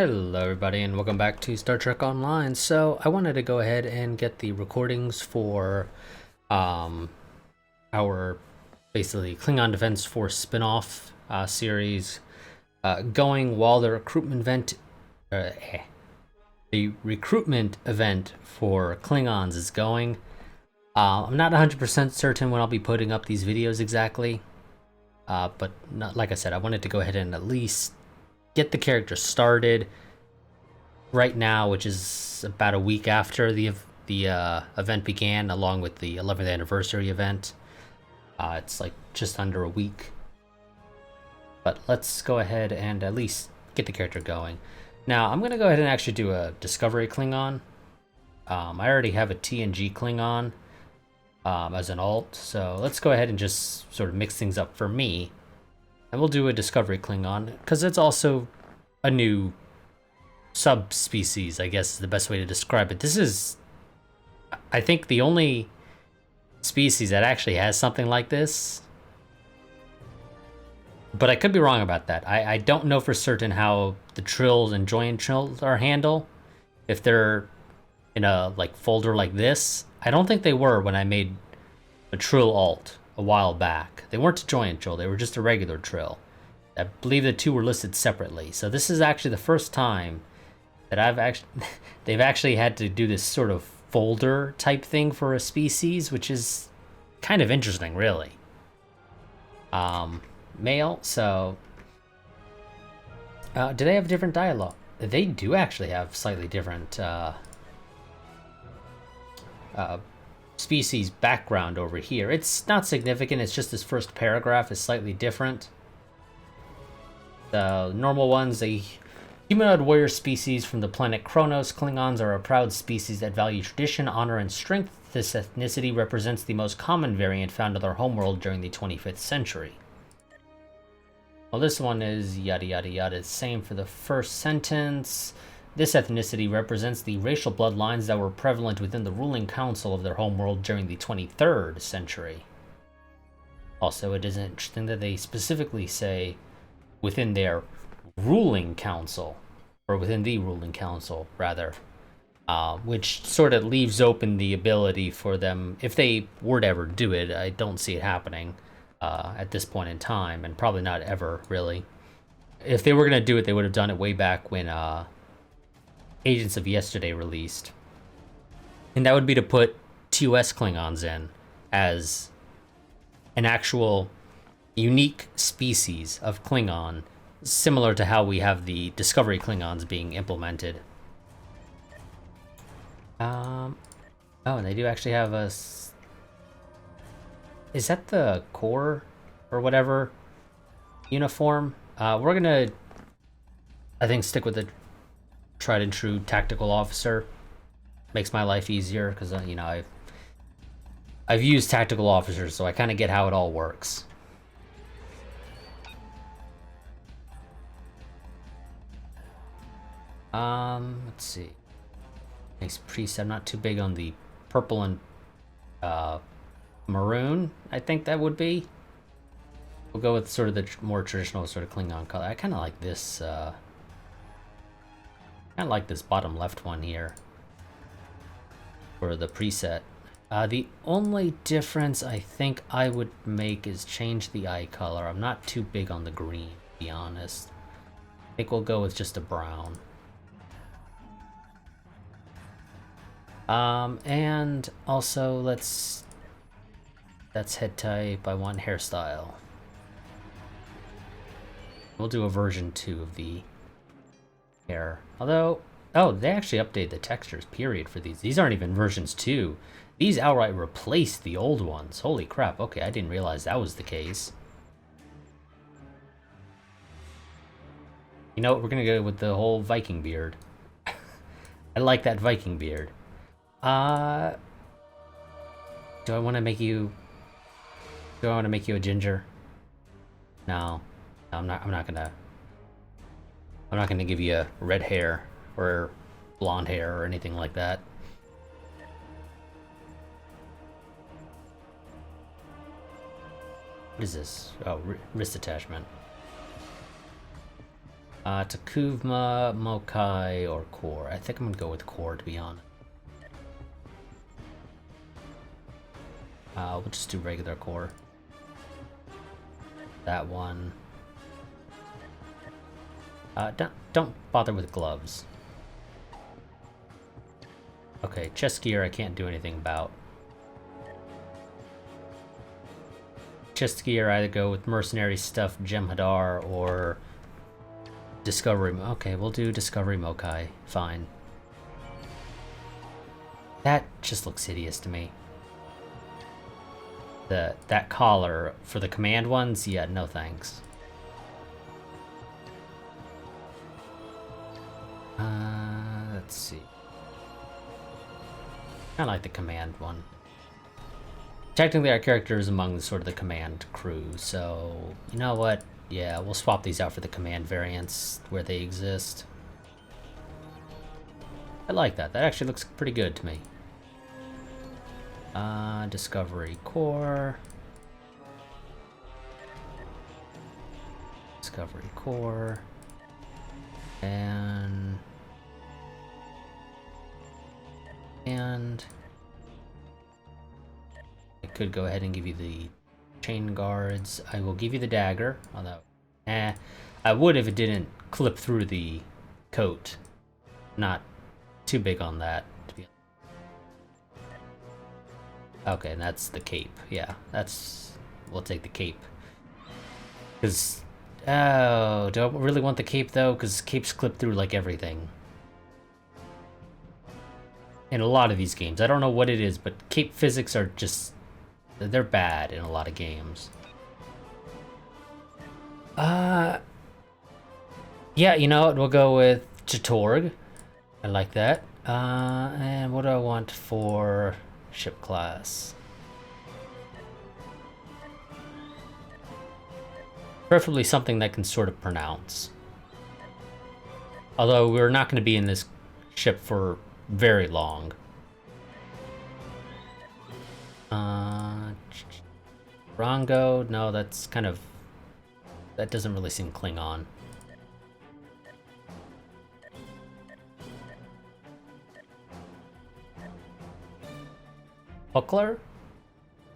Hello everybody and welcome back to Star Trek Online. So I wanted to go ahead and get the recordings for our basically Klingon Defense Force spin-off series going while the recruitment event for Klingons is going. I'm not 100% certain when I'll be putting up these videos exactly, but like I said, I wanted to go ahead and at least get the character started right now, which is about a week after the event began, along with the 11th anniversary event. It's like just under a week. But let's go ahead and at least get the character going. Now, I'm going to go ahead and actually do a Discovery Klingon. I already have a TNG Klingon as an alt, so let's go ahead and just sort of mix things up for me. And we'll do a Discovery Klingon, because it's also a new subspecies, I guess is the best way to describe it. This is, I think, the only species that actually has something like this. But I could be wrong about that. I don't know for certain how the trills and joint trills are handled. If they're in a folder like this. I don't think they were when I made a trill alt a while back. They weren't a joint trill, they were just a regular trill. I believe the two were listed separately. So this is actually the first time that they've actually had to do this sort of folder type thing for a species, which is kind of interesting, really. Male, so do they have different dialogue? They do actually have slightly different species background over here. It's not significant, it's just this first paragraph is slightly different. The normal ones, the humanoid warrior species from the planet Kronos. Klingons are a proud species that value tradition, honor, and strength. This ethnicity represents the most common variant found on their homeworld during the 25th century. Well, this one is yada yada yada. Same for the first sentence. This ethnicity represents the racial bloodlines that were prevalent within the ruling council of their homeworld during the 23rd century. Also, it is interesting that they specifically say within their ruling council, or within the ruling council, rather, which sort of leaves open the ability for them, if they were to ever do it. I don't see it happening at this point in time, and probably not ever, really. If they were going to do it, they would have done it way back when Agents of Yesterday released. And that would be to put TOS Klingons in as an actual unique species of Klingon, similar to how we have the Discovery Klingons being implemented. Oh, and they do actually have a... Is that the Corps or whatever uniform? We're gonna, I think, stick with the tried and true tactical officer. Makes my life easier because you know, I've used tactical officers, so I kind of get how it all works. Let's see. Nice priest. I'm not too big on the purple and maroon. I think that would be. We'll go with sort of the more traditional sort of Klingon color. I kind of like this. Kind of like this bottom left one here for the preset. The only difference I think I would make is change the eye color. I'm not too big on the green, to be honest. I think we'll go with just a brown. And also that's head type. I want hairstyle. We'll do a version 2 of the hair. Although, oh, they actually updated the textures, period, for these. These aren't even versions 2. These outright replaced the old ones. Holy crap, okay, I didn't realize that was the case. You know what, we're gonna go with the whole Viking beard. I like that Viking beard. Do I want to make you a ginger? No. I'm not gonna give you red hair or blonde hair or anything like that. What is this? Oh, wrist attachment. Takuvma, Mokai, or Core. I think I'm gonna go with Core, to be honest. We'll just do regular Core. That one. Don't bother with gloves. Okay, chest gear I can't do anything about. Chest gear, either go with mercenary stuff, Jem'Hadar, or Discovery. Okay, we'll do Discovery Mokai. Fine. That just looks hideous to me. That collar for the command ones, yeah, no thanks. Let's see. I like the command one. Technically, our character is among the sort of the command crew, so you know what? Yeah, we'll swap these out for the command variants where they exist. I like that. That actually looks pretty good to me. Discovery Core. Discovery Core. And I could go ahead and give you the chain guards. I will give you the dagger, although I would if it didn't clip through the coat. Not too big on that, to be honest. Okay, and that's the cape. Yeah, we'll take the cape. Because oh, do I really want the cape though? Because capes clip through like everything. In a lot of these games. I don't know what it is, but cape physics are just... they're bad in a lot of games. Yeah, you know what? We'll go with Jatorg. I like that. And what do I want for ship class? Preferably something that can sort of pronounce. Although we're not going to be in this ship for very long. Rango, no, that's kind of... that doesn't really seem Klingon. Huckler?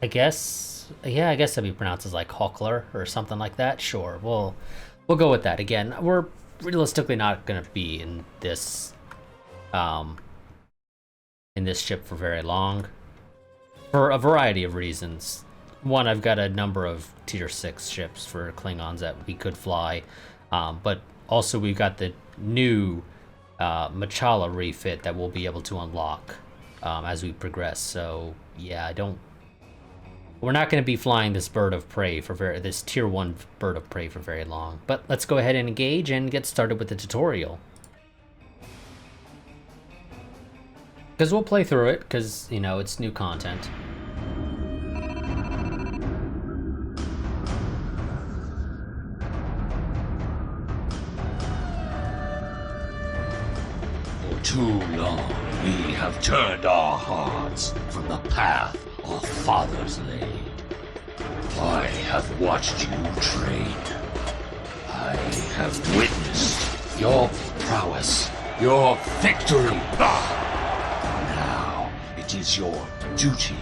I guess, yeah, I guess that'd be pronounced as like Huckler or something like that. Sure, we'll go with that. Again, we're realistically not gonna be in this ship for very long, for a variety of reasons. One, I've got a number of tier 6 ships for Klingons that we could fly, but also we've got the new Machala refit that we'll be able to unlock as we progress. So yeah, we're not going to be flying this bird of prey this tier 1 bird of prey for very long. But let's go ahead and engage and get started with the tutorial. Because we'll play through it, because, you know, it's new content. For too long, we have turned our hearts from the path our fathers laid. I have watched you train. I have witnessed your prowess, your victory. Now it is your duty,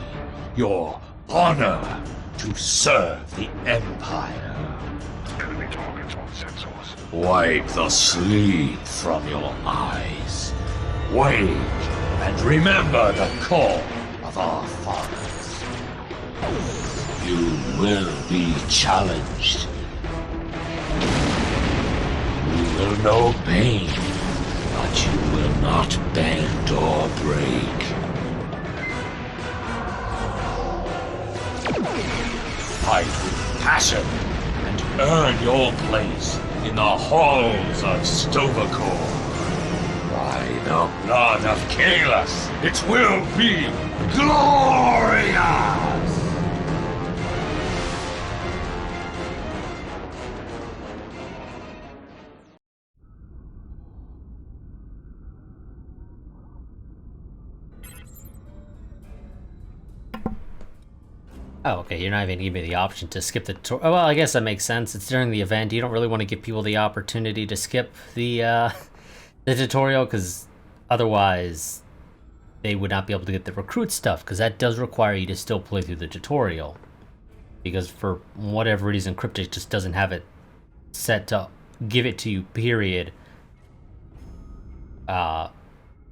your honor, to serve the Empire. Enemy targets on sensors. Wipe the sleep from your eyes. Wake and remember the call of our fathers. You will be challenged. You will know pain, but you will not bend or break. Fight with passion and earn your place in the halls of Stovacor. By the blood of Kalis, it will be glorious! Oh, okay, you're not even giving me the option to skip the tutorial. Oh, well, I guess that makes sense. It's during the event. You don't really want to give people the opportunity to skip the the tutorial, because otherwise they would not be able to get the recruit stuff, because that does require you to still play through the tutorial. Because for whatever reason, Cryptic just doesn't have it set to give it to you, period.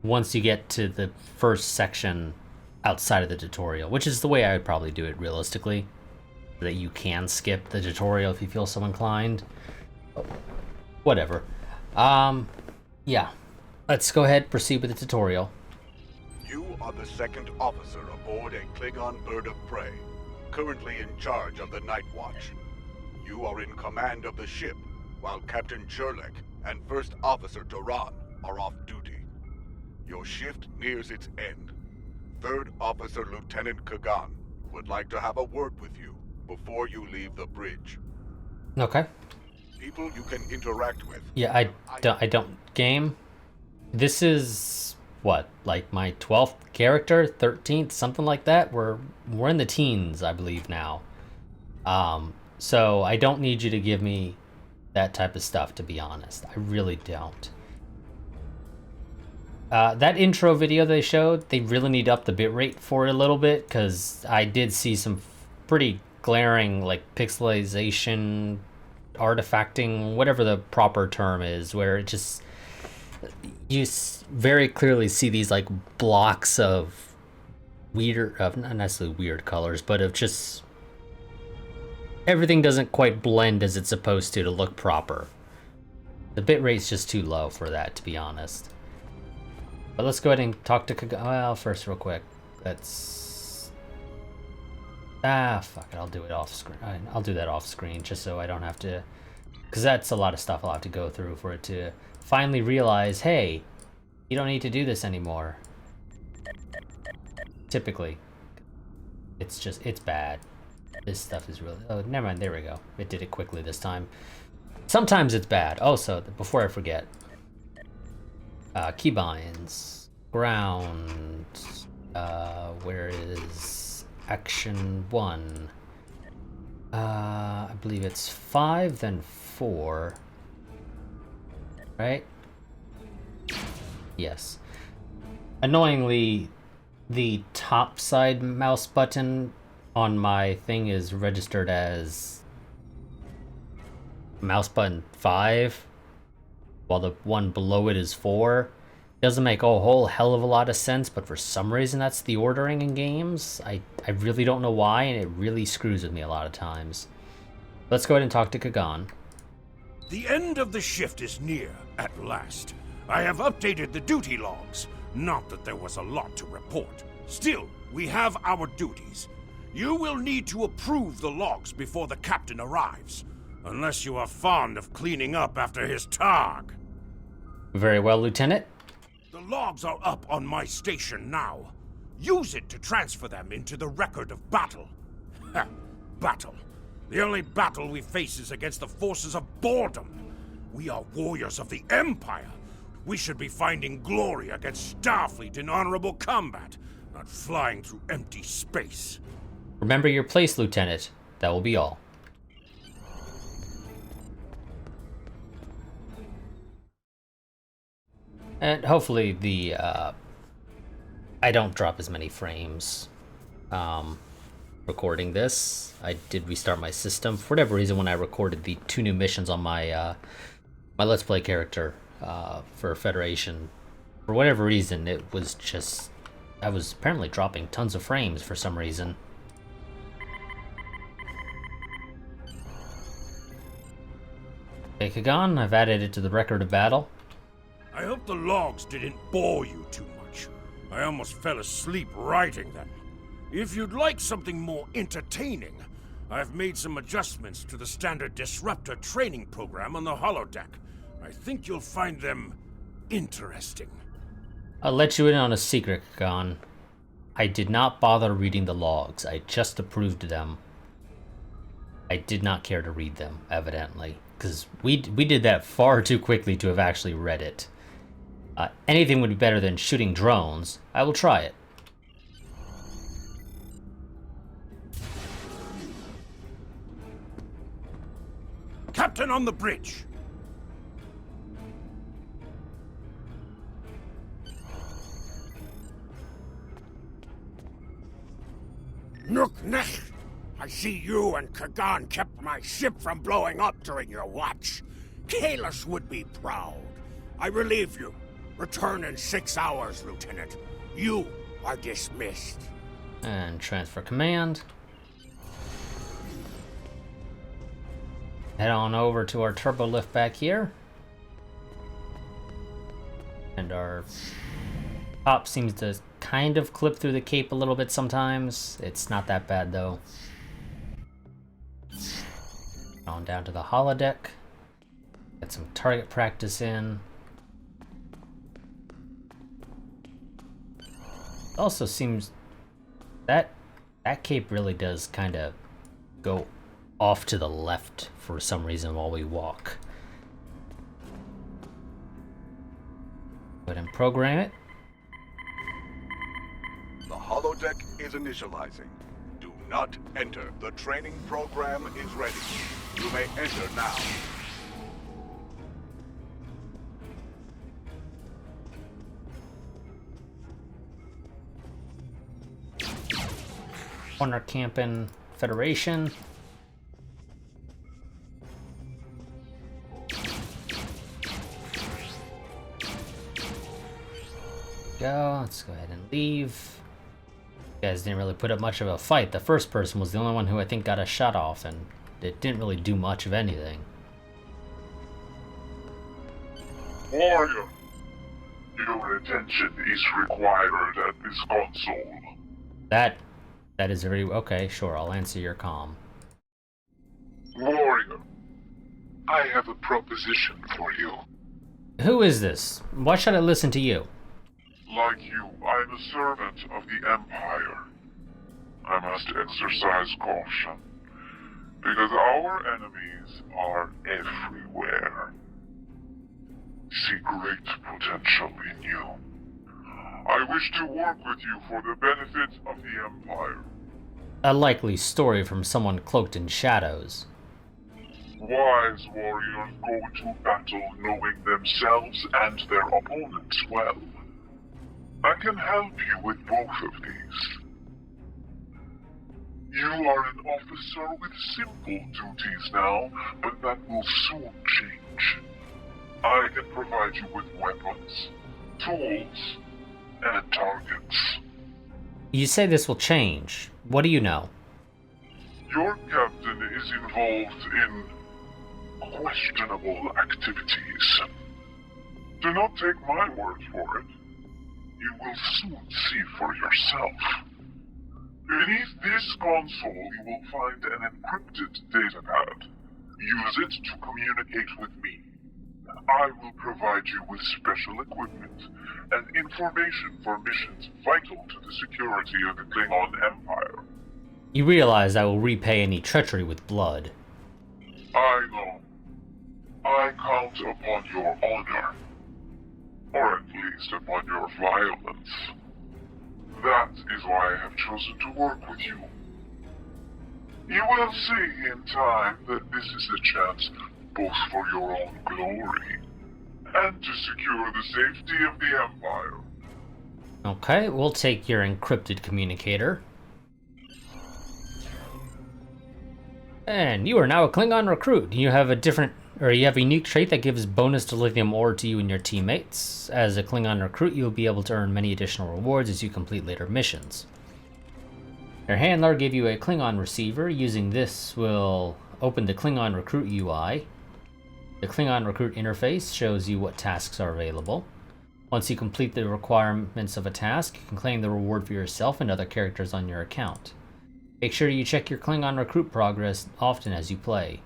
Once you get to the first section outside of the tutorial, which is the way I would probably do it realistically, that you can skip the tutorial if you feel so inclined. Whatever. Yeah. Let's go ahead, proceed with the tutorial. You are the second officer aboard a Klingon bird of prey, currently in charge of the Night Watch. You are in command of the ship, while Captain Cherlek and First Officer Duran are off duty. Your shift nears its end. Third Officer Lieutenant Kagan would like to have a word with you before you leave the bridge. Okay. People you can interact with. Yeah, I don't game. This is what, like my 12th character, 13th, something like that. We're in the teens, I believe now. So I don't need you to give me that type of stuff, to be honest. I really don't. That intro video they showed, they really need to up the bitrate for it a little bit, because I did see some pretty glaring, like, pixelization, artifacting, whatever the proper term is, where it just, you very clearly see these, like, blocks of weird, not necessarily weird colors, but of just, everything doesn't quite blend as it's supposed to look proper. The bitrate's just too low for that, to be honest. But let's go ahead and talk to Kagan. Well, first, real quick, let's... fuck it, I'll do it off screen. I'll do that off screen, just so I don't have to... Because that's a lot of stuff I'll have to go through for it to finally realize, hey, you don't need to do this anymore. Typically. It's bad. This stuff is really... Oh, never mind, there we go. It did it quickly this time. Sometimes it's bad. Oh, so, before I forget... keybinds, ground, where is action 1? I believe it's 5, then 4, right? Yes. Annoyingly, the top side mouse button on my thing is registered as mouse button 5, while the one below it is 4. Doesn't make a whole hell of a lot of sense, but for some reason that's the ordering in games. I really don't know why, and it really screws with me a lot of times. Let's go ahead and talk to Kagan. The end of the shift is near, at last. I have updated the duty logs. Not that there was a lot to report. Still, we have our duties. You will need to approve the logs before the captain arrives. Unless you are fond of cleaning up after his targ. Very well, Lieutenant. The logs are up on my station now. Use it to transfer them into the record of battle. Ha! Battle. The only battle we face is against the forces of boredom. We are warriors of the Empire. We should be finding glory against Starfleet in honorable combat, not flying through empty space. Remember your place, Lieutenant. That will be all. And hopefully the, I don't drop as many frames, recording this. I did restart my system. For whatever reason, when I recorded the 2 new missions on my, my Let's Play character, for Federation, for whatever reason, it was just, I was apparently dropping tons of frames for some reason. Okay, Kagan, I've added it to the record of battle. I hope the logs didn't bore you too much. I almost fell asleep writing them. If you'd like something more entertaining, I've made some adjustments to the standard Disruptor training program on the holodeck. I think you'll find them interesting. I'll let you in on a secret, Kagan. I did not bother reading the logs. I just approved them. I did not care to read them, evidently, because we did that far too quickly to have actually read it. Anything would be better than shooting drones. I will try it. captain on the bridge. Nook-nech! I see you and Kagan kept my ship from blowing up during your watch. Kalis would be proud. I relieve you. Return in 6 hours, Lieutenant. You are dismissed. And transfer command. Head on over to our turbo lift back here. And our top seems to kind of clip through the cape a little bit sometimes. It's not that bad though. On down to the holodeck. Get some target practice in. Also seems that cape really does kind of go off to the left for some reason while we walk. Go ahead and program it. The holodeck is initializing. Do not enter. The training program is ready. You may enter now. Corner camping Federation. Let's go ahead and leave. You guys didn't really put up much of a fight. The first person was the only one who I think got a shot off, and it didn't really do much of anything. Warrior, your attention is required at this console. That is very okay. Sure, I'll answer your comm. Warrior, I have a proposition for you. Who is this? Why should I listen to you? Like you, I'm a servant of the Empire. I must exercise caution, because our enemies are everywhere. See great potential in you. I wish to work with you for the benefit of the Empire. A likely story from someone cloaked in shadows. Wise warriors go to battle knowing themselves and their opponents well. I can help you with both of these. You are an officer with simple duties now, but that will soon change. I can provide you with weapons, tools, and targets. You say this will change. What do you know? Your captain is involved in questionable activities. Do not take my word for it. You will soon see for yourself. Beneath this console, you will find an encrypted datapad. Use it to communicate with me. I will provide you with special equipment and information for missions vital to the security of the Klingon Empire. You realize I will repay any treachery with blood. I know. I count upon your honor. Or at least upon your violence. That is why I have chosen to work with you. You will see in time that this is a chance both for your own glory and to secure the safety of the Empire. Okay, we'll take your encrypted communicator. And you are now a Klingon recruit. You have a unique trait that gives bonus to lithium ore to you and your teammates. As a Klingon recruit, you will be able to earn many additional rewards as you complete later missions. Your handler gave you a Klingon receiver. Using this will open the Klingon Recruit Ui. The Klingon Recruit interface shows you what tasks are available. Once you complete the requirements of a task, you can claim the reward for yourself and other characters on your account. Make sure you check your Klingon Recruit progress often as you play.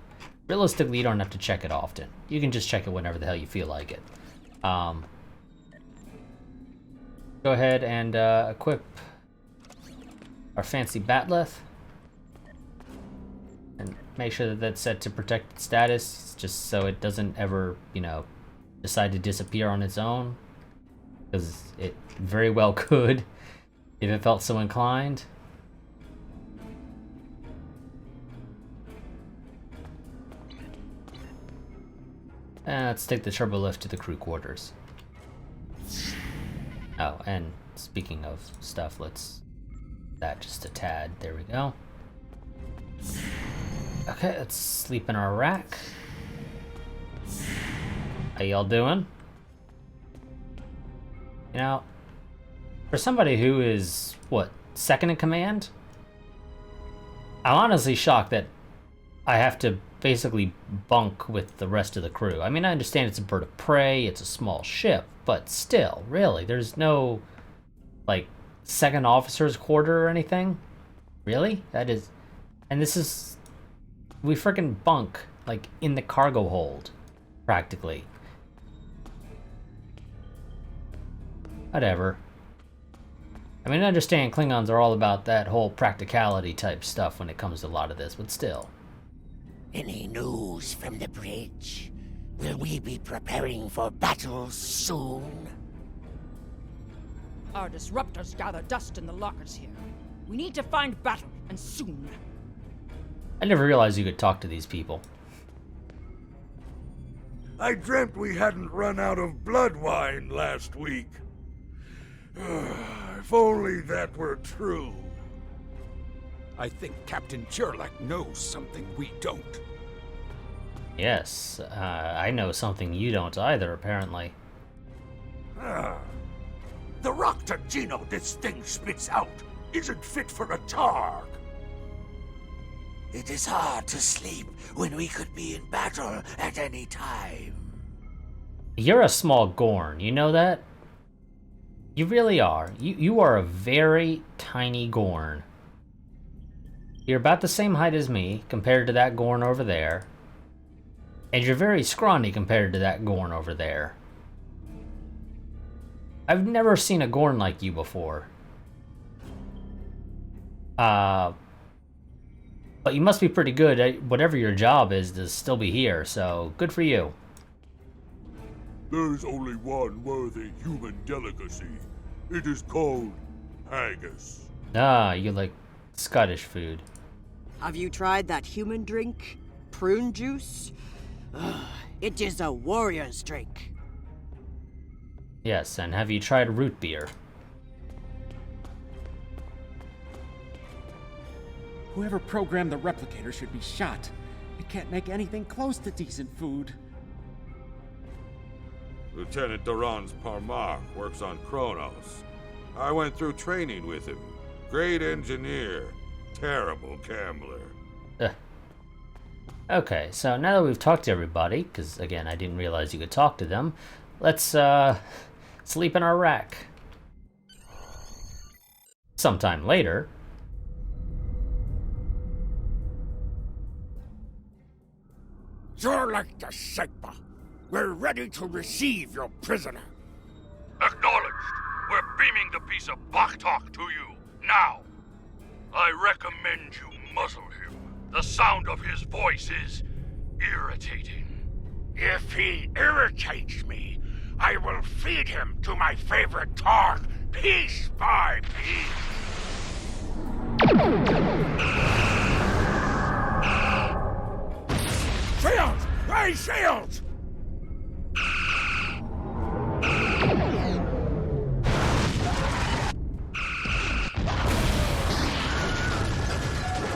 Realistically, you don't have to check it often. You can just check it whenever the hell you feel like it. Go ahead and equip our fancy Batleth. And make sure that that's set to protected status, just so it doesn't ever, decide to disappear on its own. Because it very well could, if it felt so inclined. Let's take the turbo lift to the crew quarters. Oh, and speaking of stuff, let's... that just a tad. There we go. Okay, let's sleep in our rack. How y'all doing? You know, for somebody who is, what, second in command? I'm honestly shocked that I have to basically bunk with the rest of the crew. I mean, I understand it's a bird of prey, it's a small ship, but still, really, there's no, like, second officer's quarter or anything? Really? That is... and this is... we freaking bunk, like, in the cargo hold, practically. Whatever. I mean, I understand Klingons are all about that whole practicality type stuff when it comes to a lot of this, but still. Any news from the bridge? Will we be preparing for battle soon? Our disruptors gather dust in the lockers here. We need to find battle, and soon. I never realized you could talk to these people. I dreamt we hadn't run out of blood wine last week. If only that were true. I think Captain Churlak knows something we don't. Yes, I know something you don't either, apparently. The Roctagino this thing spits out isn't fit for a Targ. It is hard to sleep when we could be in battle at any time. You're a small Gorn, you know that? You really are. You are a very tiny Gorn. You're about the same height as me, compared to that Gorn over there. And you're very scrawny compared to that Gorn over there. I've never seen a Gorn like you before. But you must be pretty good at whatever your job is to still be here, so good for you. There is only one worthy human delicacy. It is called haggis. Ah, you like Scottish food. Have you tried that human drink? Prune juice? Ugh, it is a warrior's drink. Yes, and have you tried root beer? Whoever programmed the replicator should be shot. It can't make anything close to decent food. Lieutenant Duran's Parmar works on Kronos. I went through training with him. Great engineer, terrible gambler. Okay, so now that we've talked to everybody, because again, I didn't realize you could talk to them, let's sleep in our rack. Sometime later. Churlak the Sekpa. We're ready to receive your prisoner. Acknowledged. We're beaming the piece of Baktok to you, now. I recommend you muzzle him. The sound of his voice is irritating. If he irritates me, I will feed him to my favorite Targ, piece by piece. Shields! Raise shields!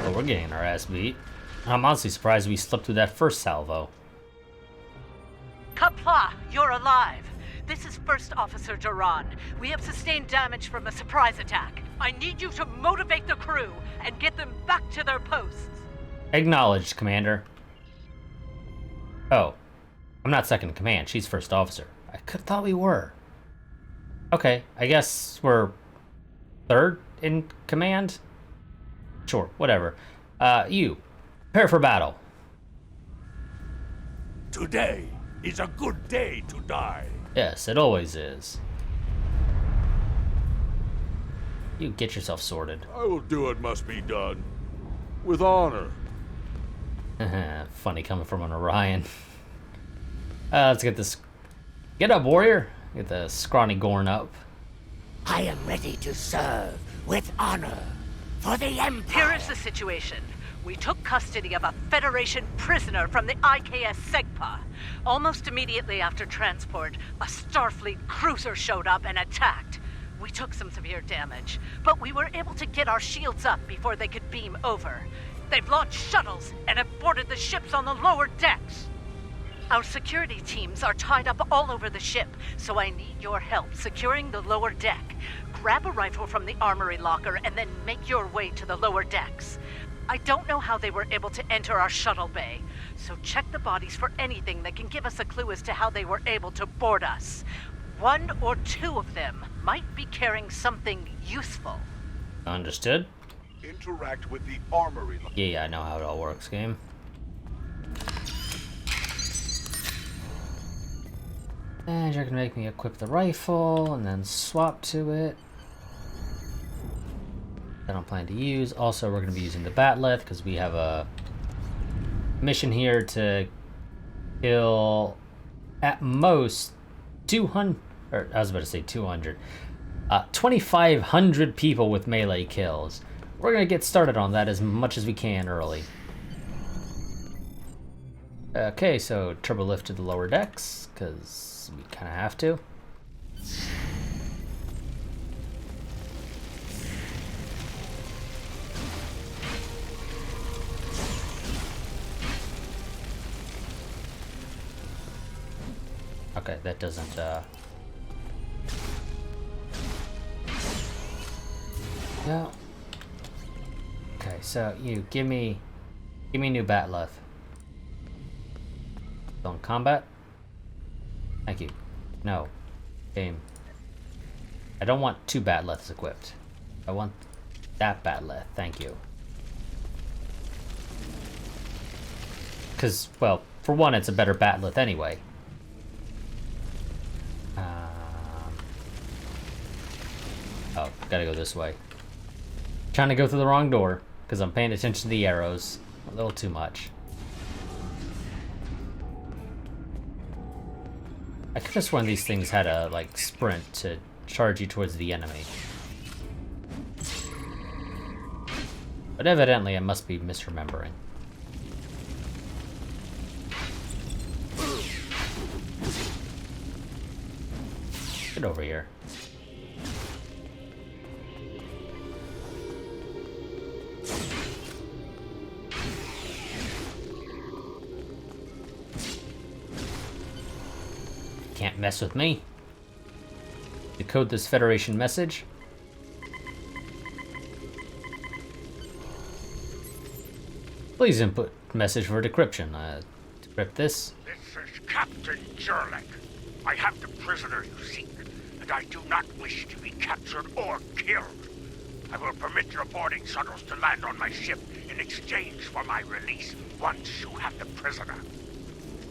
Well, we're getting our ass beat. I'm honestly surprised we slept through that first salvo. Kapla, you're alive. This is First Officer Duran. We have sustained damage from a surprise attack. I need you to motivate the crew and get them back to their posts. Acknowledged, Commander. Oh, I'm not second in command. She's first officer. I could have thought we were. Okay, I guess we're third in command? Sure, whatever. You, prepare for battle. Today is a good day to die. Yes, it always is. You get yourself sorted. I will do what must be done. With honor. Funny coming from an Orion. Let's get this... Get up, warrior. Get the scrawny Gorn up. I am ready to serve with honor for the Empire. Here is the situation. We took custody of a Federation prisoner from the IKS Segpa. Almost immediately after transport, a Starfleet cruiser showed up and attacked. We took some severe damage, but we were able to get our shields up before they could beam over. They've launched shuttles and have boarded the ships on the lower decks. Our security teams are tied up all over the ship, so I need your help securing the lower deck. Grab a rifle from the armory locker and then make your way to the lower decks. I don't know how they were able to enter our shuttle bay, so check the bodies for anything that can give us a clue as to how they were able to board us. One or two of them might be carrying something useful. Understood. Interact with the armory. Yeah, I know how it all works, game. And you're gonna make me equip the rifle and then swap to it. I don't plan to use. Also, we're gonna be using the Batleth because we have a mission here to kill at most 200. Or I was about to say 200. 2,500 people with melee kills. We're gonna get started on that as much as we can early. Okay, so turbo lift to the lower decks, because we kind of have to. Okay, that doesn't, No. Okay, so you give me new Batleth. On combat? Thank you. No. Game. I don't want two Batleths equipped. I want that Batleth. Thank you. Because, well, for one, it's a better Batleth anyway. Oh, gotta go this way. Trying to go through the wrong door because I'm paying attention to the arrows a little too much. I could have sworn these things had a like sprint to charge you towards the enemy, but evidently I must be misremembering. Get over here. Can't mess with me. Decode this Federation message. Please input message for decryption. Decrypt this. This is Captain Jurlek. I have the prisoner you seek, and I do not wish to be captured or killed. I will permit your boarding shuttles to land on my ship in exchange for my release once you have the prisoner.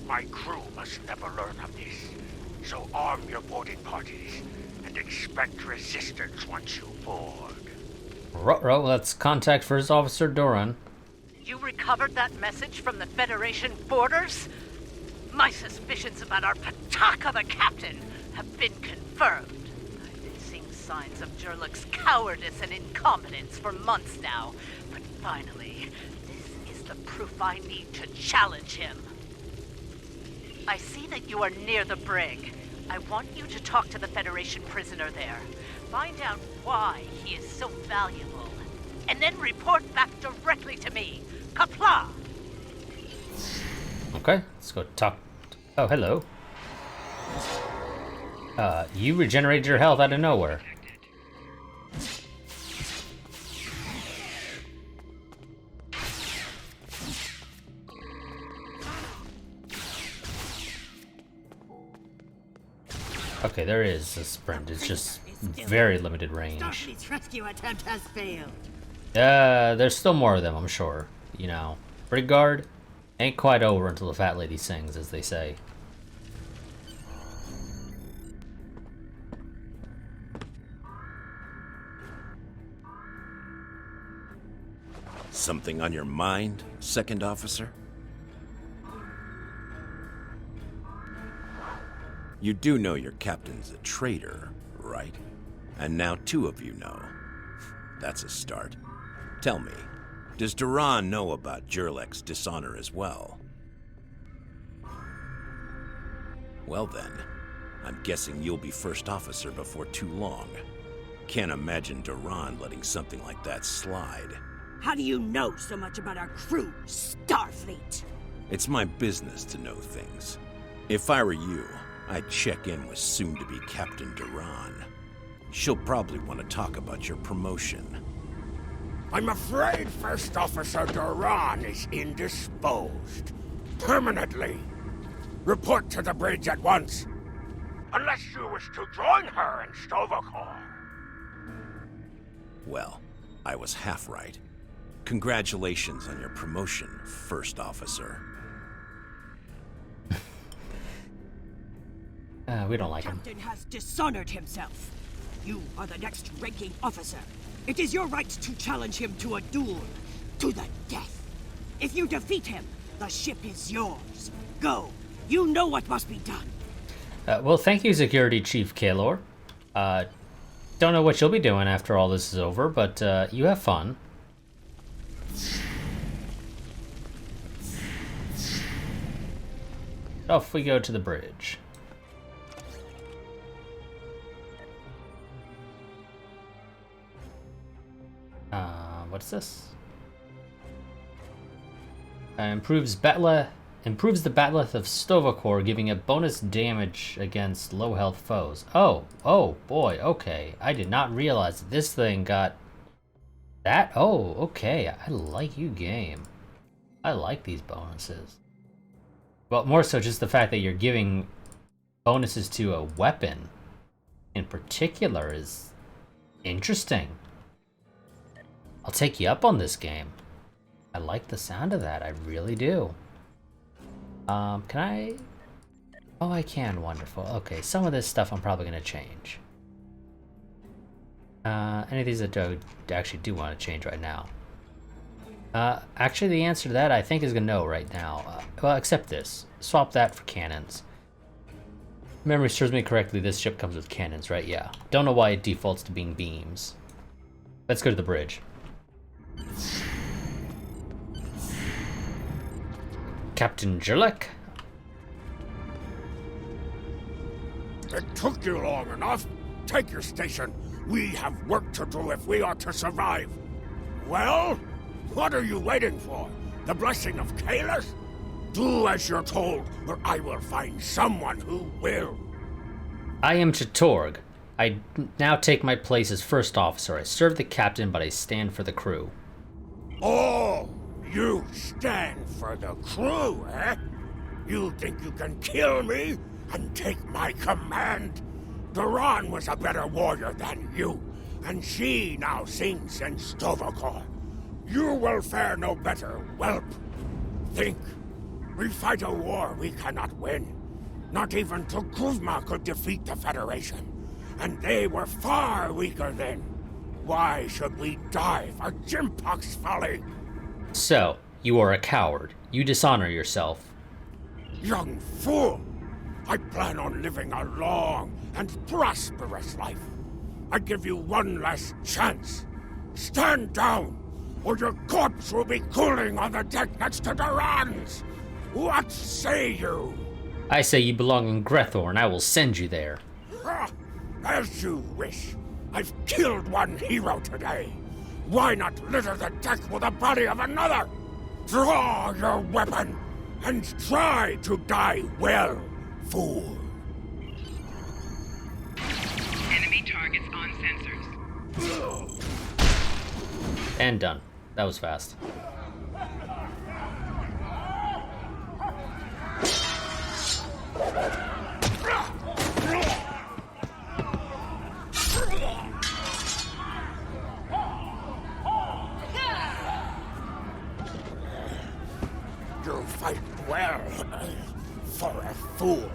My crew must never learn of this. So arm your boarding parties and expect resistance once you board. Ruh-roh, let's contact First Officer Doran. You recovered that message from the Federation borders? My suspicions about our Pataka the Captain have been confirmed. I've been seeing signs of Jurlek's cowardice and incompetence for months now, but finally, this is the proof I need to challenge him. I see that you are near the brig. I want you to talk to the Federation prisoner there. Find out why he is so valuable. And then report back directly to me. Kapla! Okay, let's go talk. Oh, hello. You regenerated your health out of nowhere. Okay, there is a sprint. It's just very limited range. Starfleet's rescue attempt has failed. There's still more of them, I'm sure. You know, Brig Guard ain't quite over until the fat lady sings, as they say. Something on your mind, Second Officer? You do know your captain's a traitor, right? And now two of you know. That's a start. Tell me, Does Duran know about Jurlek's dishonor as well? Well then, I'm guessing you'll be first officer before too long. Can't imagine Duran letting something like that slide. How do you know so much about our crew, Starfleet? It's my business to know things. If I were you, I'd check in with soon-to-be Captain Duran. She'll probably want to talk about your promotion. I'm afraid First Officer Duran is indisposed. Permanently. Report to the bridge at once. Unless you wish to join her in Stovacor. Well, I was half right. Congratulations on your promotion, First Officer. We don't like him. Captain has dishonored himself. You are the next ranking officer. It is your right to challenge him to a duel, to the death. If you defeat him, the ship is yours. Go. You know what must be done. Well, thank you, Security Chief Kaylor. Don't know what you'll be doing after all this is over, but you have fun. Off we go to the bridge. What's this? Improves the Bat'leth of Stovacor, giving it bonus damage against low health foes. Oh boy, okay. I did not realize that this thing got that. Oh, okay. I like you, game. I like these bonuses. Well, more so just the fact that you're giving bonuses to a weapon in particular is interesting. I'll take you up on this game. I like the sound of that. I really do. Can I? Oh, I can. Wonderful. Okay, some of this stuff I'm probably going to change. Any of these that I actually do want to change right now. Actually, the answer to that I think is a no right now. Well, except this. Swap that for cannons. Memory serves me correctly, this ship comes with cannons, right? Yeah. Don't know why it defaults to being beams. Let's go to the bridge. Captain Jurlek? It took you long enough. Take your station. We have work to do if we are to survive. Well, what are you waiting for? The blessing of Kahless? Do as you're told, or I will find someone who will. I am Chetorg. I now take my place as first officer. I serve the captain, but I stand for the crew. Oh, you stand for the crew, eh? You think you can kill me and take my command? Duran was a better warrior than you, and she now sings in Stovacor. You will fare no better, whelp. Think. We fight a war we cannot win. Not even Tukuzma could defeat the Federation, and they were far weaker then. Why should we die for Jimpok's folly? So, you are a coward. You dishonor yourself. Young fool! I plan on living a long and prosperous life. I give you one last chance. Stand down, or your corpse will be cooling on the deck next to Duran's. What say you? I say you belong in Grethor, and I will send you there. As you wish. I've killed one hero today. Why not litter the deck with the body of another? Draw your weapon and try to die well, fool. Enemy targets on sensors. And done. That was fast. You fight well for a fool.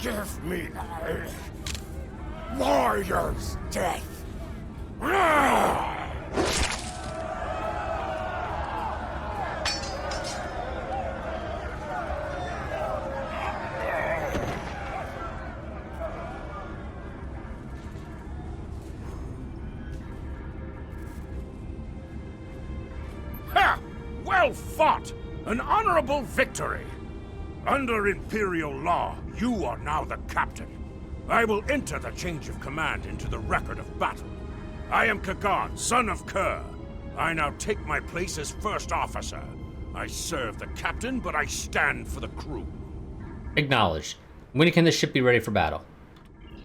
Give me a warrior's death. Well fought! An honorable victory! Under Imperial law, you are now the captain. I will enter the change of command into the record of battle. I am Kagan, son of Kerr. I now take my place as first officer. I serve the captain, but I stand for the crew. Acknowledged. When can the ship be ready for battle?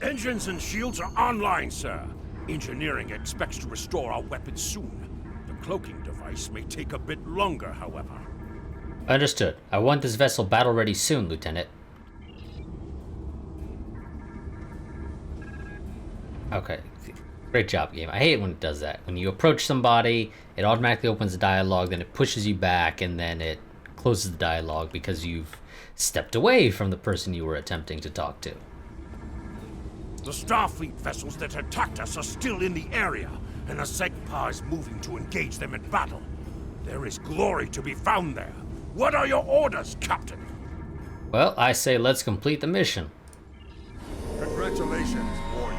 Engines and shields are online, sir. Engineering expects to restore our weapons soon. The cloaking device may take a bit longer, however. Understood. I want this vessel battle ready soon, Lieutenant. Okay. Great job, game. I hate when it does that. When you approach somebody, it automatically opens a dialogue, then it pushes you back, and then it closes the dialogue because you've stepped away from the person you were attempting to talk to. The Starfleet vessels that attacked us are still in the area, and the Segpa is moving to engage them in battle. There is glory to be found there. What are your orders, Captain? Well, I say let's complete the mission. Congratulations, warrior.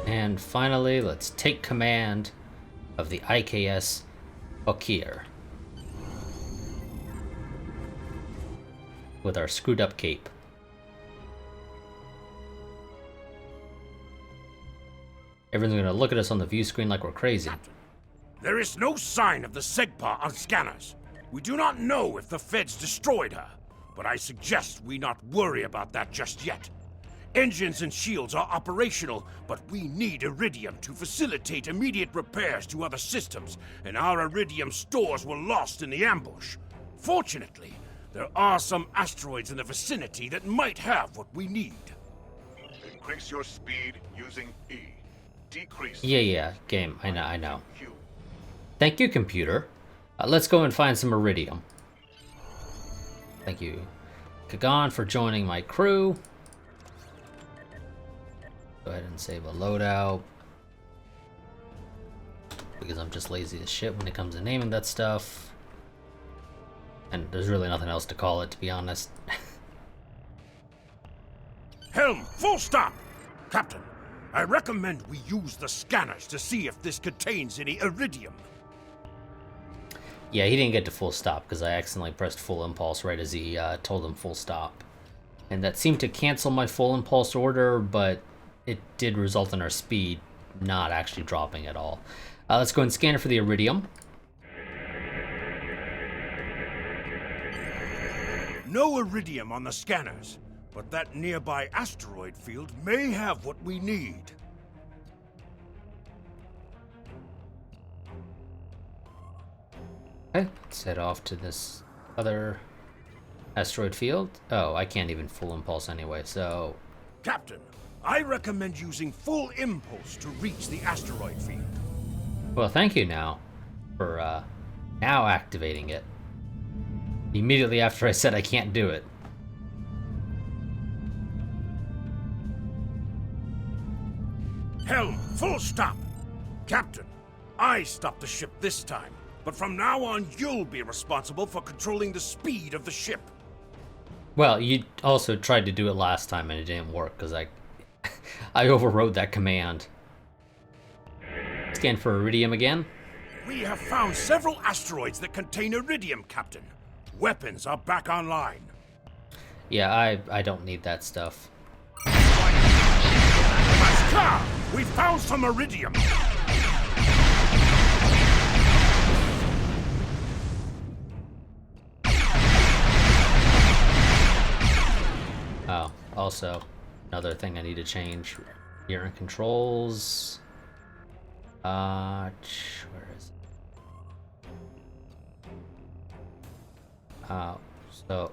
And finally, let's take command of the IKS Okir with our screwed up cape. Everyone's gonna look at us on the view screen like we're crazy. Captain, there is no sign of the Segpa on scanners. We do not know if the Feds destroyed her, but I suggest we not worry about that just yet. Engines and shields are operational, but we need iridium to facilitate immediate repairs to other systems, and our iridium stores were lost in the ambush. Fortunately, there are some asteroids in the vicinity that might have what we need. Increase your speed using E. Decrease. Yeah, game. I know. Thank you, computer. Let's go and find some iridium. Thank you, Kagan, for joining my crew. Go ahead and save a loadout. Because I'm just lazy as shit when it comes to naming that stuff. And there's really nothing else to call it, to be honest. Helm, full stop! Captain, I recommend we use the scanners to see if this contains any iridium. Yeah, he didn't get to full stop because I accidentally pressed full impulse right as he told him full stop. And that seemed to cancel my full impulse order, but it did result in our speed not actually dropping at all. Let's go and scan it for the iridium. No iridium on the scanners, but that nearby asteroid field may have what we need. Okay, let's head off to this other asteroid field. Oh, I can't even full impulse anyway, so... Captain, I recommend using full impulse to reach the asteroid field. Well, thank you now for now activating it. Immediately after I said I can't do it. Helm, full stop! Captain, I stopped the ship this time, but from now on you'll be responsible for controlling the speed of the ship. Well, you also tried to do it last time and it didn't work because I overrode that command. Scan for iridium again. We have found several asteroids that contain iridium, Captain. Weapons are back online. Yeah, I don't need that stuff. Master, we found some iridium. Oh, also, another thing I need to change. Here in controls. Where is it? So,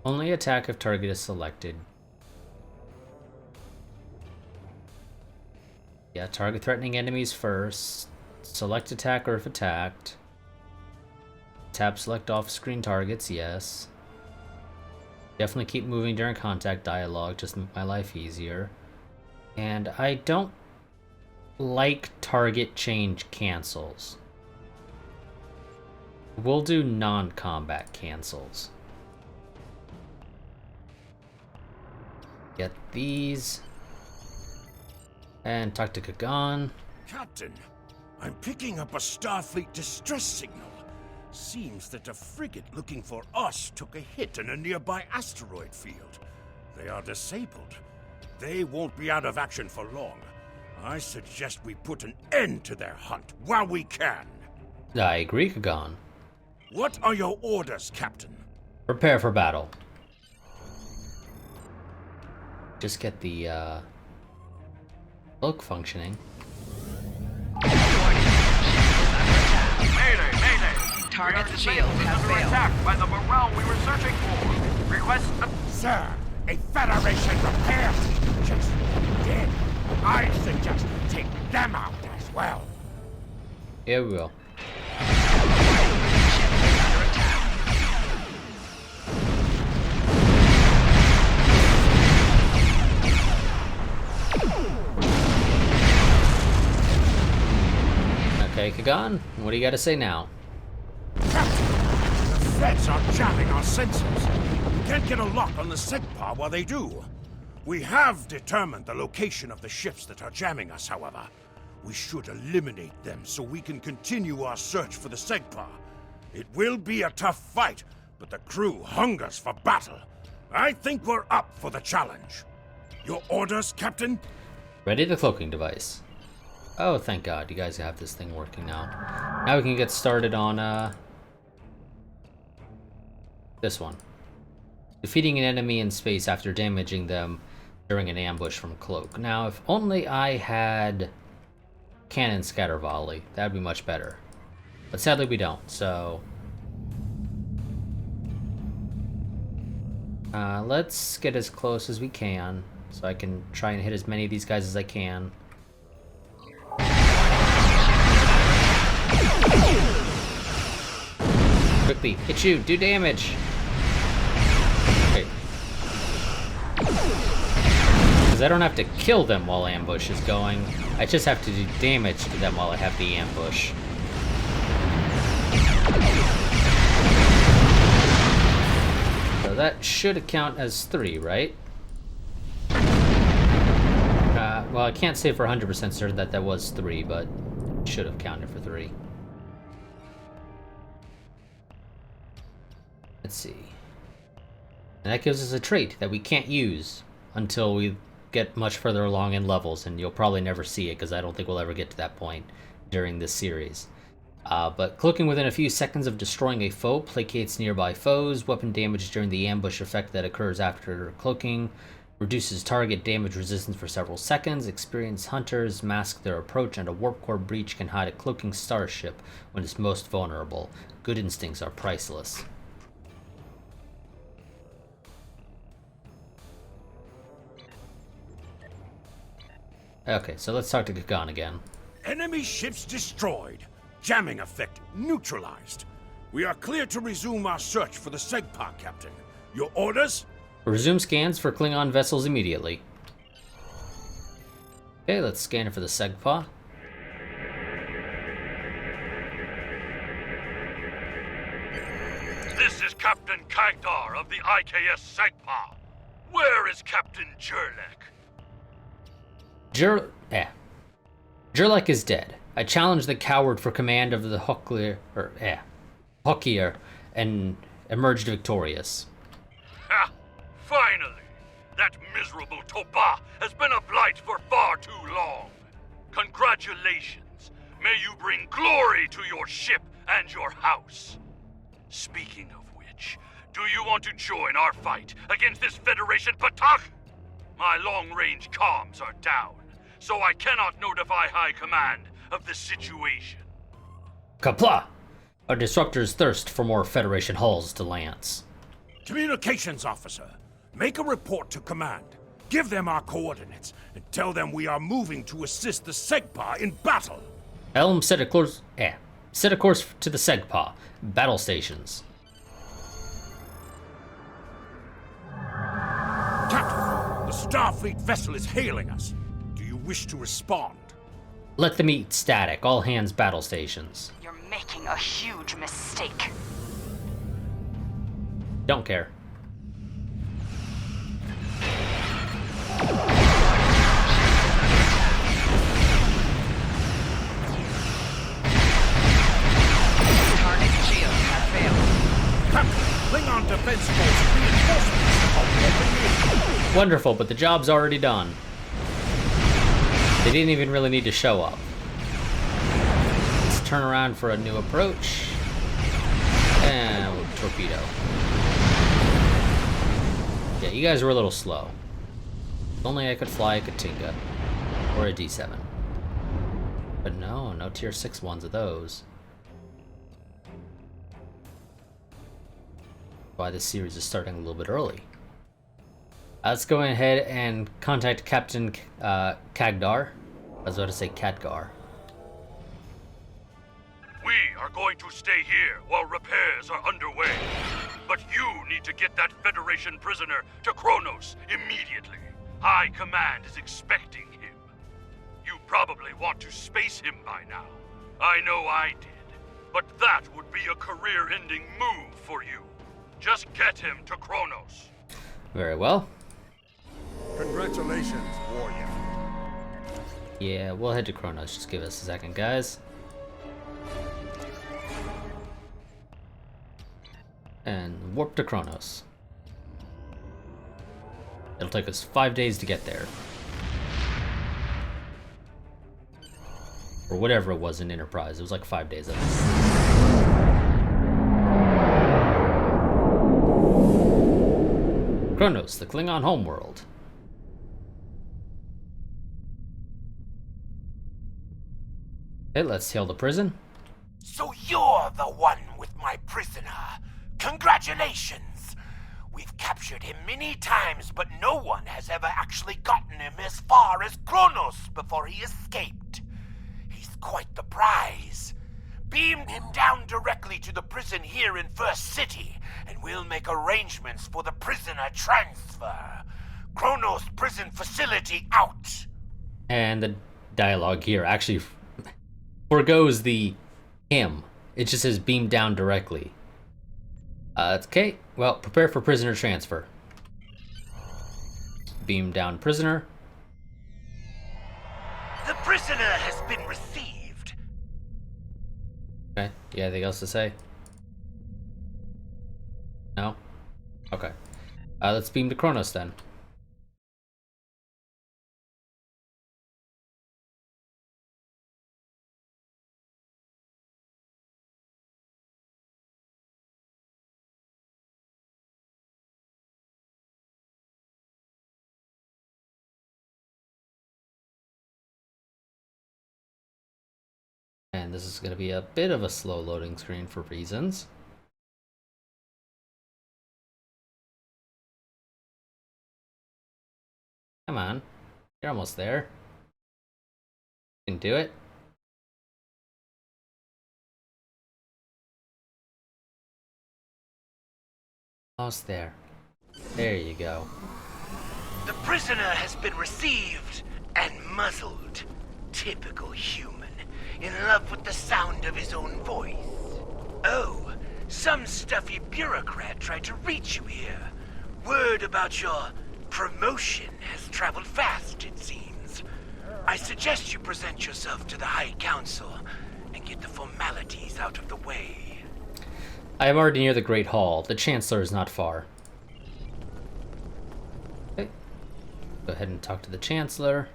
only attack if target is selected. Yeah, target threatening enemies first. Select attack or if attacked. Tap select off-screen targets, yes. Definitely keep moving during contact dialogue, just to make my life easier. And I don't like target change cancels. We'll do non-combat cancels. Get these. And talk to Kagan. Captain, I'm picking up a Starfleet distress signal. Seems that a frigate looking for us took a hit in a nearby asteroid field. They are disabled. They won't be out of action for long. I suggest we put an end to their hunt while we can. I agree, Kagan. What are your orders, Captain? Prepare for battle. Just get the cloak functioning. Mayday, mayday! Target's shield has failed. Attacked by the morale we were searching for. Request Sir, a Federation repair team just did. I suggest take them out as well. Here we go. Okay, Kagan, what do you got to say now? Captain, the Feds are jamming our sensors. We can't get a lock on the Segpa while they do. We have determined the location of the ships that are jamming us, however. We should eliminate them so we can continue our search for the Segpa. It will be a tough fight, but the crew hungers for battle. I think we're up for the challenge. Your orders, Captain? Ready the cloaking device. Oh, thank God, you guys have this thing working now. Now we can get started on, this one. Defeating an enemy in space after damaging them during an ambush from cloak. Now, if only I had cannon scatter volley, that'd be much better. But sadly we don't, so... let's get as close as we can, so I can try and hit as many of these guys as I can. Quickly, hit you, do damage! Okay. Because I don't have to kill them while ambush is going, I just have to do damage to them while I have the ambush. So that should count as 3, right? Well, I can't say for 100% certain that that was 3, but it should have counted for 3. Let's see. And that gives us a trait that we can't use until we get much further along in levels, and you'll probably never see it because I don't think we'll ever get to that point during this series. But cloaking within a few seconds of destroying a foe placates nearby foes. Weapon damage during the ambush effect that occurs after cloaking reduces target damage resistance for several seconds. Experienced hunters mask their approach, and a warp core breach can hide a cloaking starship when it's most vulnerable. Good instincts are priceless. Okay, so let's talk to Kagan again. Enemy ships destroyed. Jamming effect neutralized. We are clear to resume our search for the Segpa, Captain. Your orders? Resume scans for Klingon vessels immediately. Okay, let's scan it for the Segpa. This is Captain Kagdar of the IKS Segpa. Where is Captain Jurlek? Jurlek is dead. I challenged the coward for command of the Hokier and emerged victorious. Ha! Finally! That miserable Toba has been a blight for far too long. Congratulations! May you bring glory to your ship and your house. Speaking of which, do you want to join our fight against this Federation Patak? My long-range comms are down, so I cannot notify High Command of the situation. Kapla! Our disruptors thirst for more Federation hulls to lance. Communications officer, make a report to command. Give them our coordinates and tell them we are moving to assist the Segpa in battle. Helm, set a course to the Segpa. Battle stations. Captain, the Starfleet vessel is hailing us. Do you wish to respond? Let them eat static. All hands battle stations. You're making a huge mistake. Don't care. Klingon Defense Force reinforcements are moving in. Wonderful, but the job's already done. They didn't even really need to show up. Let's turn around for a new approach. And we'll torpedo. Yeah, you guys were a little slow. If only I could fly a Katinga. Or a D7. But no tier 6 ones of those. Why this series is starting a little bit early. Let's go ahead and contact Captain Kagdar. I was about to say Katgar. We are going to stay here while repairs are underway. But you need to get that Federation prisoner to Kronos immediately. High Command is expecting him. You probably want to space him by now. I know I did. But that would be a career-ending move for you. Just get him to Kronos. Very well. Congratulations, warrior. Yeah, we'll head to Kronos. Just give us a second, guys. And warp to Kronos. It'll take us 5 days to get there. Or whatever it was in Enterprise. It was like 5 days of it. Kronos, the Klingon homeworld. Okay, let's hail the prison. So you're the one with my prisoner. Congratulations! We've captured him many times, but no one has ever actually gotten him as far as Kronos before he escaped. He's quite the prize. Beam him down directly to the prison here in First City, and we'll make arrangements for the prisoner transfer. Kronos prison facility out. And the dialogue here actually forgoes the him. It just says beam down directly. Okay, well, prepare for prisoner transfer. Beam down prisoner. The prisoner has been received. Okay, you got anything else to say? No? Okay. Let's beam to Kronos then. And this is going to be a bit of a slow loading screen for reasons. Come on. You're almost there. You can do it. Almost there. There you go. The prisoner has been received and muzzled. Typical human. In love with the sound of his own voice. Oh, some stuffy bureaucrat tried to reach you here. Word about your promotion has traveled fast, it seems. I suggest you present yourself to the High Council and get the formalities out of the way. I am already near the Great Hall. The Chancellor is not far. Okay. Go ahead and talk to the Chancellor.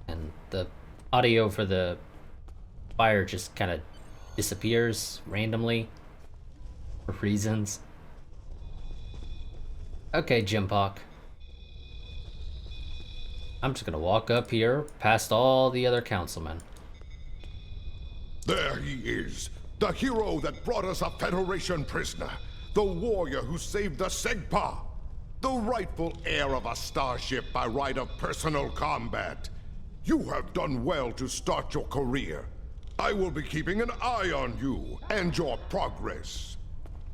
And the audio for the fire just kind of disappears randomly for reasons. Okay, Jimpock. I'm just gonna walk up here past all the other councilmen. There he is, the hero that brought us a Federation prisoner, the warrior who saved the Segpa, the rightful heir of a starship by right of personal combat. You have done well to start your career. I will be keeping an eye on you and your progress.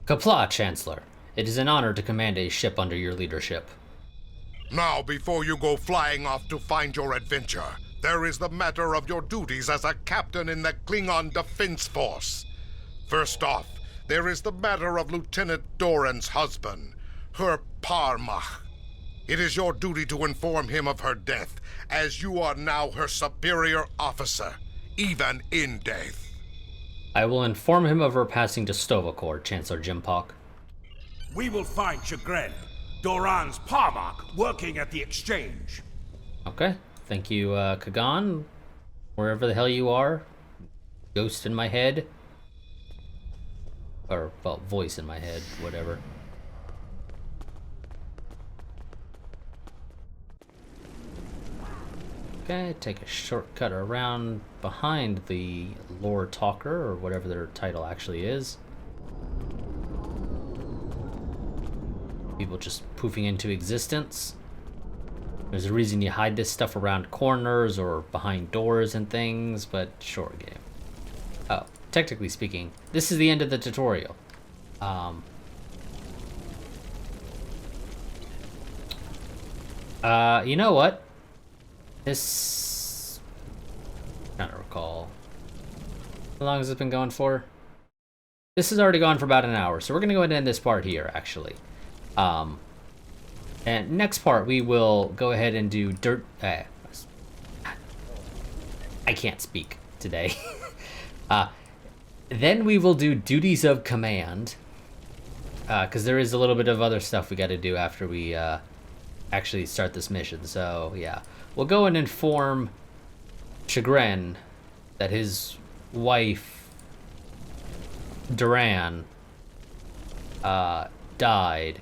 Kapla, Chancellor. It is an honor to command a ship under your leadership. Now, before you go flying off to find your adventure, there is the matter of your duties as a captain in the Klingon Defense Force. First off, there is the matter of Lieutenant Doran's husband, her Parmach. It is your duty to inform him of her death, as you are now her superior officer. even in death. I will inform him of her passing to Stovacor, Chancellor Jimpok. We will find Chagrin, Doran's Parmok, working at the exchange. Okay. Thank you, Kagan. Wherever the hell you are. Ghost in my head. Or, well, voice in my head, whatever. Okay, take a shortcut around behind the lore talker, or whatever their title actually is. People just poofing into existence. There's a reason you hide this stuff around corners or behind doors and things, but short game. Oh, technically speaking, this is the end of the tutorial. You know what? This... I'm trying to recall. How long has it been going for? This has already gone for about an hour, so we're going to go ahead and end this part here, actually. And next part, we will go ahead and do I can't speak today. Then we will do Duties of Command. Because there is a little bit of other stuff we got to do after we actually start this mission. So, yeah. We'll go and inform Chagrin that his wife, Duran, died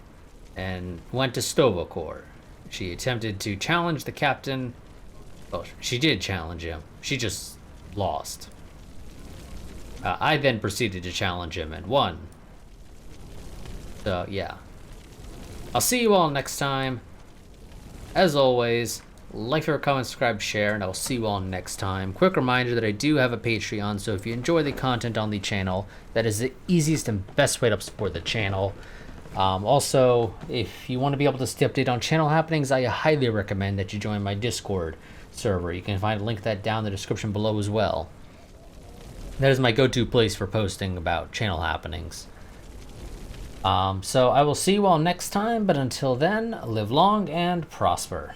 and went to Stovacor. She attempted to challenge the captain. Well, she did challenge him. She just lost. I then proceeded to challenge him and won. So, yeah. I'll see you all next time. As always, like, favorite, comment, subscribe, share, and I will see you all next time. Quick reminder that I do have a Patreon, so if you enjoy the content on the channel, that is the easiest and best way to support the channel. Also, if you want to be able to stay updated on channel happenings, I highly recommend that you join my Discord server. You can find a link to that down in the description below as well. That is my go-to place for posting about channel happenings. So I will see you all next time, but until then, live long and prosper.